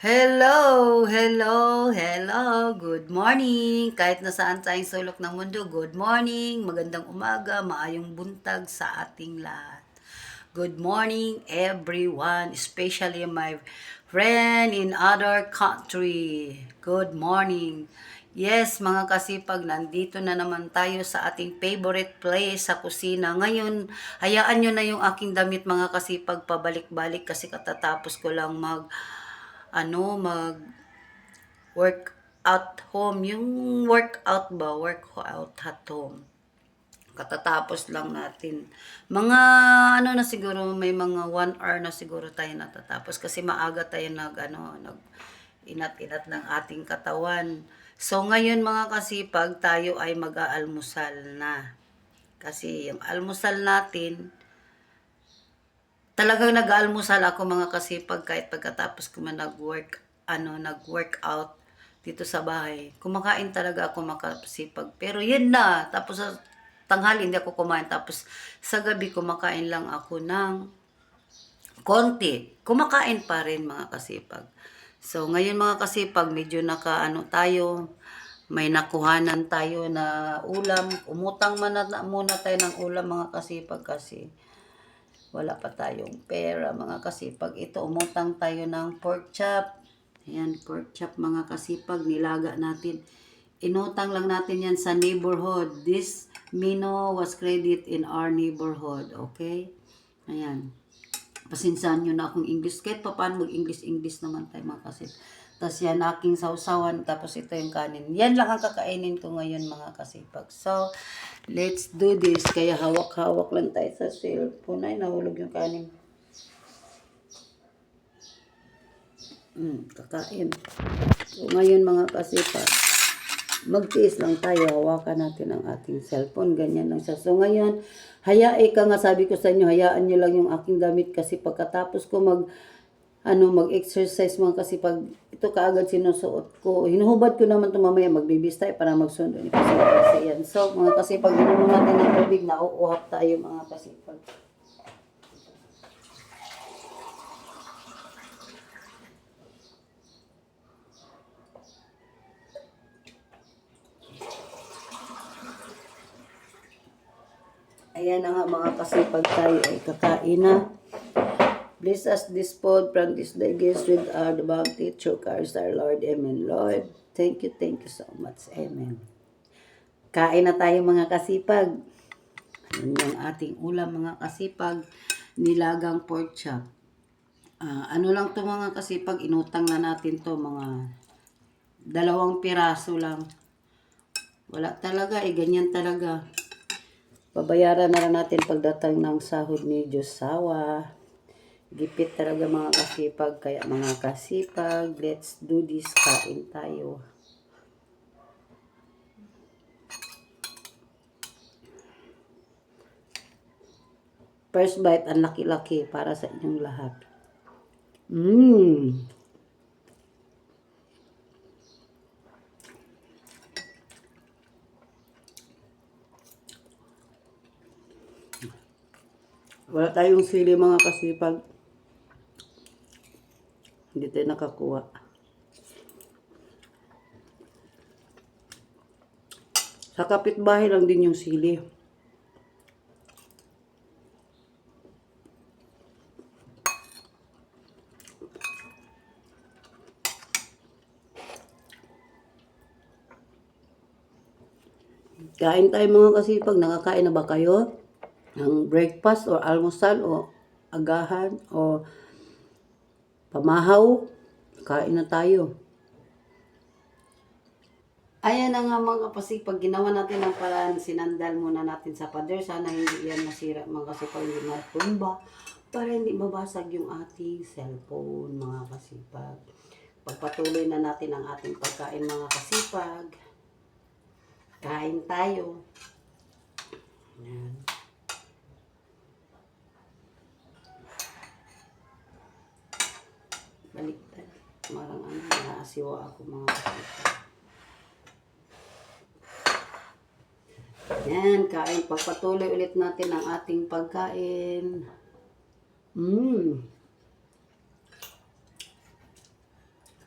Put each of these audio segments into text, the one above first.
Hello, hello, hello. Good morning. Kahit nasaan tayong sulok ng mundo, good morning, magandang umaga, maayong buntag sa ating lahat. Good morning, everyone, especially my friend in other country. Good morning. Yes, mga kasipag, nandito na naman tayo sa ating favorite place sa kusina. Ngayon, hayaan nyo na yung aking damit mga kasipag pabalik-balik kasi katatapos ko lang mag work at home, yung workout at home. Katatapos lang natin. Mga na siguro, may mga 1 hour na siguro tayo natatapos kasi maaga tayo nag inat-inat ng ating katawan. So ngayon mga kasipag, tayo ay mag-aalmusal na. Kasi yung almusal natin, talagang nag-aalmusal ako mga kasipag kahit pagkatapos ko man nag-workout dito sa bahay. Kumakain talaga ako makasipag. Pero yun na, tapos sa tanghali hindi ako kumain. Tapos sa gabi kumakain lang ako ng konti. Kumakain pa rin mga kasipag. So ngayon mga kasipag, medyo tayo, may nakuhanan tayo na ulam. Umutang muna tayo ng ulam mga kasipag kasi wala pa tayong pera mga kasipag. Ito, umutang tayo ng pork chop. Ayan, pork chop mga kasipag, nilaga natin. Inutang lang natin yan sa neighborhood. This Mino was credit in our neighborhood. Okay? Ayan. Pasinsahan nyo na akong English. Kahit pa paano mag-English naman tayo mga kasipag. Tapos yan, aking sausawan. Tapos ito yung kanin. Yan lang ang kakainin ko ngayon mga kasipag. So, let's do this. Kaya hawak-hawak lang tayo sa cellphone. Ay, nahulog yung kanin. Kakain. So, ngayon mga kasipag, magtiis lang tayo. Hawakan natin ang ating cellphone. Ganyan lang siya. So, ngayon, sabi ko sa inyo, hayaan nyo lang yung aking damit kasi pagkatapos ko mag-exercise mga kasi pag ito kaagad sinusuot ko. Hinuhubad ko naman ito mamaya, magbibis tayo para magsundo ni kasi yan. So, mga kasi pag inuman natin ng tubig, nauuhap tayo mga kasi pag. Ayan na nga mga kasi pag tayo ay kakain na. Bless us this food from this day gifts with our bounty through Christ our Lord. Amen. Lord, thank you so much. Amen. Kain na tayo mga kasipag. Yun yung ating ulam mga kasipag. Nilagang pork chop. Ano lang to mga kasipag, inutang na natin to mga 2 piraso lang. Wala talaga ganyan talaga. Babayaran na lang natin pagdating ng sahod ni Josawa. Gipit talaga mga kasipag. Kaya mga kasipag, let's do this. Kain tayo. First bite, ang laki-laki para sa inyong lahat. Wala tayong sili mga kasipag. Hindi tayo nakakuha. Sa kapitbahay lang din yung sili. Kain tayo mga kasipag. Nakakain na ba kayo? Ng breakfast or almusal o agahan o pamahaw? Kain na tayo. Ayan na nga mga kasipag, ginawa natin ang paraan, sinandal muna natin sa pader. Sana hindi yan masira mga kasipag, hindi matumba. Para hindi mabasag yung ating cellphone mga kasipag. Pagpatuloy na natin ang ating pagkain mga kasipag. Kain tayo. Ayan. Baliktad. Marang naasiwa ako mga kasipag. Yan, kain. Pagpatuloy ulit natin ang ating pagkain.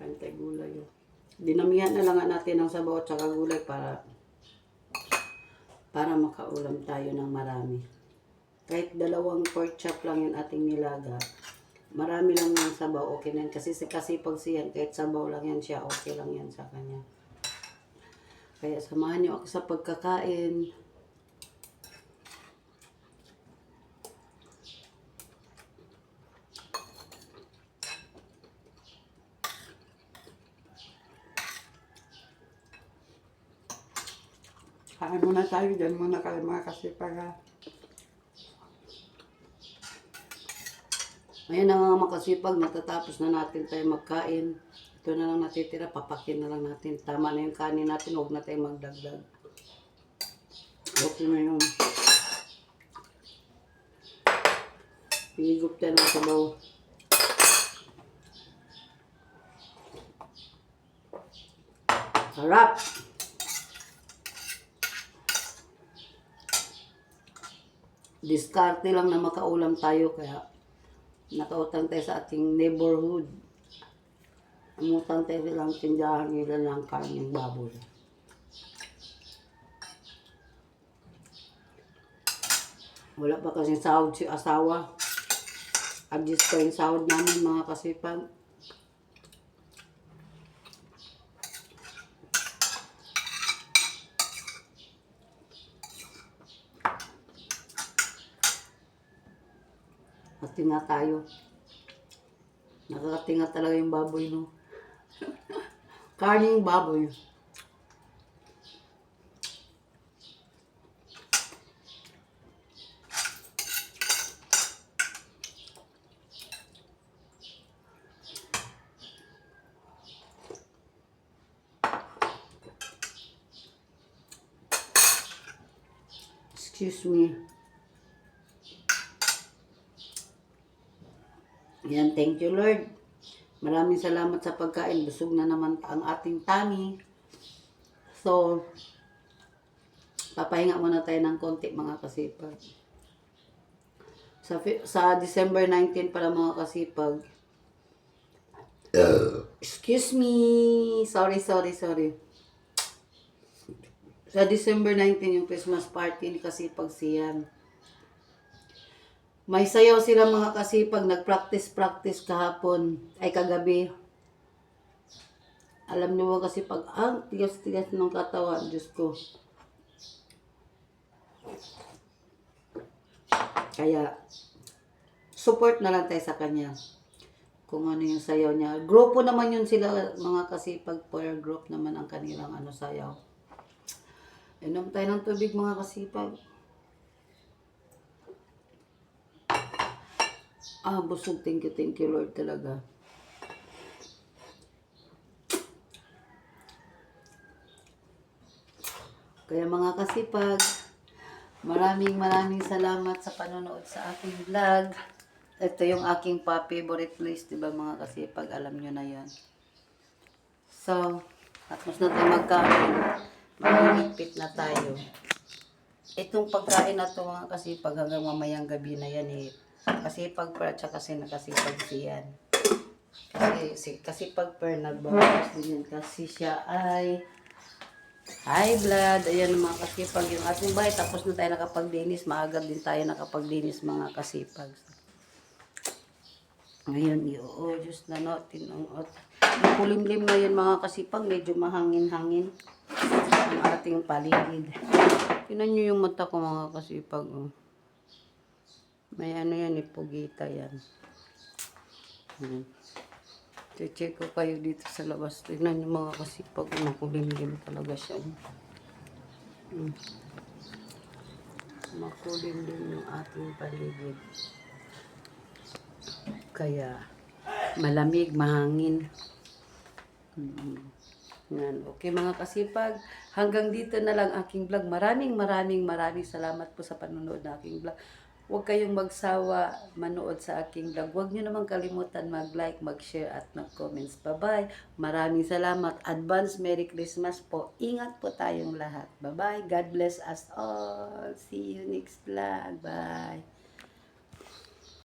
Kain tayo gulay. Oh. Dinamihan na lang natin ng sabaw at saka gulay para makaulam tayo ng marami. Kahit 2 pork chop lang yung ating nilaga, marami lang yung sabaw, okay na yan. Kasi pag siyan, kahit sabaw lang yan siya, okay lang yan sa kanya. Kaya samahan niyo ako sa pagkakain. Kain muna tayo, dyan muna kayo mga kasipag ha. Ayan na mga makasipag, natatapos na natin tayo magkain. Ito na lang natitira, papakin na lang natin. Tama na yung kanin natin, huwag na tayo magdagdag. Okay na yun. Higop tayo ng sabaw. Sarap! Diskarte lang na makaulam tayo, kaya nakautang tayo sa ating neighborhood. Umutang tayo silang tindahan nila ng karning baboy. Wala pa kasing sahod si asawa. Adjust pa yung sahod namin mga kasipag. Tinga tayo. Nakakatinga talaga yung baboy, no? Karning baboy. Excuse me. Yan, thank you Lord. Maraming salamat sa pagkain. Busog na naman ang ating tummy. So, papahinga muna tayo ng konti mga kasipag. Sa December 19 para mga kasipag. Excuse me. Sorry. Sa December 19 yung Christmas party ni Kasipag Sian. May sayaw sila mga kasipag, nag-practice kahapon, ay kagabi. Alam niyo ba kasipag, tigas-tigas ng katawan, Diyos ko. Kaya, support na lang tayo sa kanya. Kung ano yung sayaw niya. Grupo naman yun sila, mga kasipag, per group naman ang kanilang sayaw. Inom tayo ng tubig mga kasipag. Busog. Thank you Lord talaga. Kaya mga kasipag, maraming salamat sa panonood sa aking vlog. Ito yung aking favorite place, diba mga kasipag, alam nyo na yan. So, tapos na tayo magkain, magigipit na tayo. Itong pagkain na to mga kasipag, hanggang mamayang gabi na yan Kasipag per at saka nakasipag siyan. Kasipag per nagbabawas din yan kasi siya ay high blood. Ayan mga kasipag yung ating bahay. Tapos na tayo nakapagdinis. Maaga din tayo nakapagdinis mga kasipag. Ngayon, i-o-adjust na natin ang kulimlim na yun mga kasipag. Medyo mahangin-hangin ang ating paligid. Tinan nyo yung mata ko mga kasipag. May yan, pugita yan. Check ko kayo dito sa labas. Tignan nyo mga kasipag. Makulimlim talaga siya. Makulimlim yung ating paligid. Kaya, malamig, mahangin. Yan. Okay mga kasipag. Hanggang dito na lang aking vlog. Maraming salamat po sa panonood ng aking vlog. Huwag kayong magsawa manood sa aking vlog. Huwag nyo naman kalimutan mag-like, mag-share at mag-comments. Bye-bye. Maraming salamat. Advance Merry Christmas po. Ingat po tayong lahat. Bye-bye. God bless us all. See you next vlog. Bye.